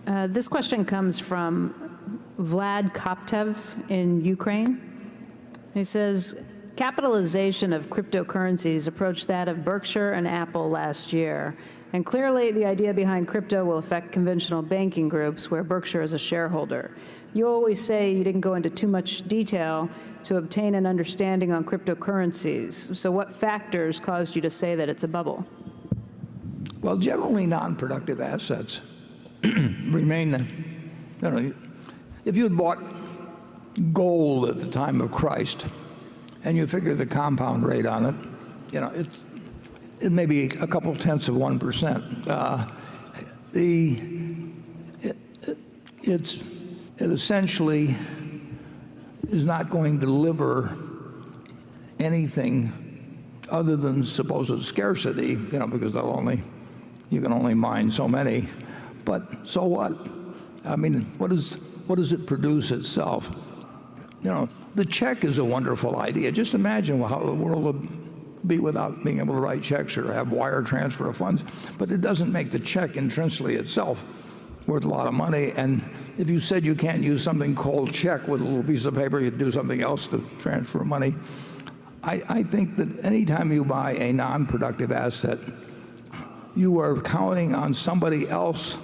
This question comes from Vlad Koptev in Ukraine. He says, capitalization of cryptocurrencies approached that of Berkshire and Apple last year. And clearly, the idea behind crypto will affect conventional banking groups where Berkshire is a shareholder. You always say you didn't go into too much detail to obtain an understanding on cryptocurrencies. So what factors caused you to say that it's a bubble? Well, generally non-productive assets remain, if you had bought gold at the time of Christ and you figure the compound rate on it, it may be a couple tenths of 1%. It essentially is not going to deliver anything other than supposed scarcity, because you can only mine so many. But so what? I mean, what does it produce itself? The check is a wonderful idea. Just imagine how the world would be without being able to write checks or have wire transfer of funds. But it doesn't make the check intrinsically itself worth a lot of money. And if you said you can't use something called check with a little piece of paper, you'd do something else to transfer money. I think that anytime you buy a non-productive asset, you are counting on somebody else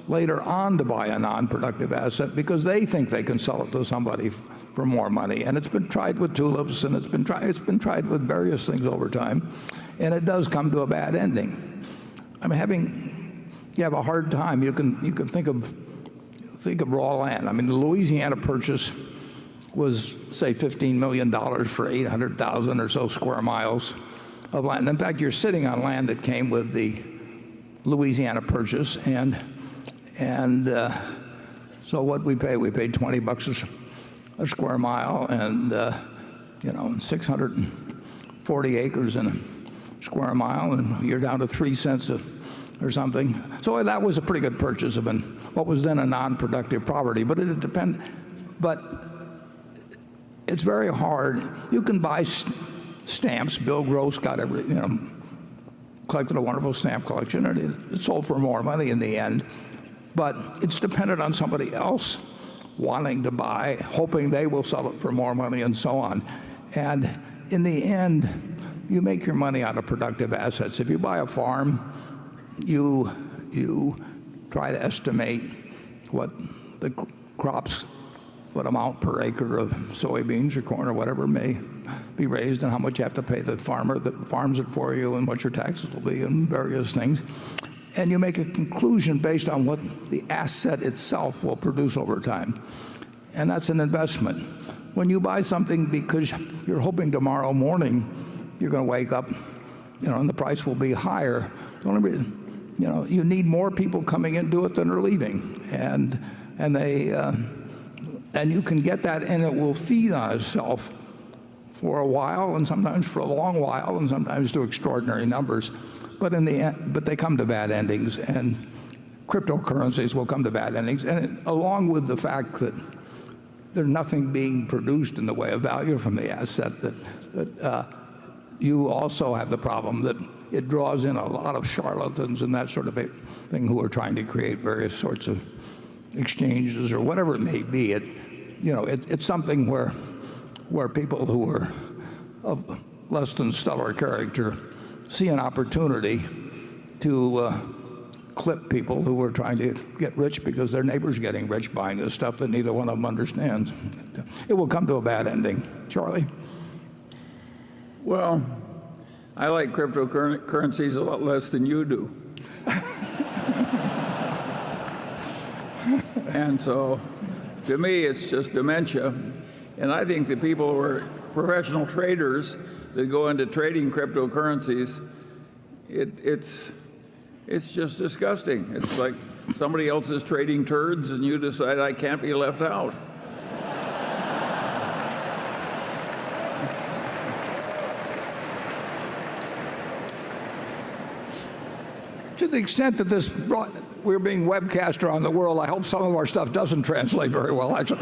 later on to buy a non-productive asset because they think they can sell it to somebody for more money. And it's been tried with tulips, and it's been tried with various things over time, and it does come to a bad ending. I mean, you have a hard time. You can think of raw land. I mean, the Louisiana Purchase was, say, $15 million for 800,000 or so square miles of land. In fact, you're sitting on land that came with the Louisiana Purchase, and so what we paid $20 a square mile, and 640 acres in a square mile, and you're down to 3 cents or something. So that was a pretty good purchase of what was then a non-productive property. But it depends. But it's very hard. You can buy stamps. Bill Gross got collected a wonderful stamp collection, and it sold for more money in the end. But it's dependent on somebody else wanting to buy, hoping they will sell it for more money, and so on. And in the end, you make your money out of productive assets. If you buy a farm, you try to estimate what the crops, what amount per acre of soybeans or corn or whatever may be raised, and how much you have to pay the farmer that farms it for you, and what your taxes will be, and various things. And you make a conclusion based on what the asset itself will produce over time. And that's an investment. When you buy something because you're hoping tomorrow morning you're going to wake up, and the price will be higher, the only reason, you need more people coming into it than are leaving. And you can get that, and it will feed on itself for a while, and sometimes for a long while, and sometimes to extraordinary numbers. But in the end, they come to bad endings, and cryptocurrencies will come to bad endings. And along with the fact that there's nothing being produced in the way of value from the asset, that you also have the problem that it draws in a lot of charlatans and that sort of thing who are trying to create various sorts of exchanges or whatever it may be. It's something where people who are of less than stellar character see an opportunity to clip people who are trying to get rich because their neighbor's getting rich buying this stuff that neither one of them understands. It will come to a bad ending. Charlie? Well, I like cryptocurrencies a lot less than you do. And so, to me, it's just dementia. And I think that people who are professional traders that go into trading cryptocurrencies, it's just disgusting. It's like somebody else is trading turds and you decide I can't be left out. To the extent that we're being webcast around the world, I hope some of our stuff doesn't translate very well, actually.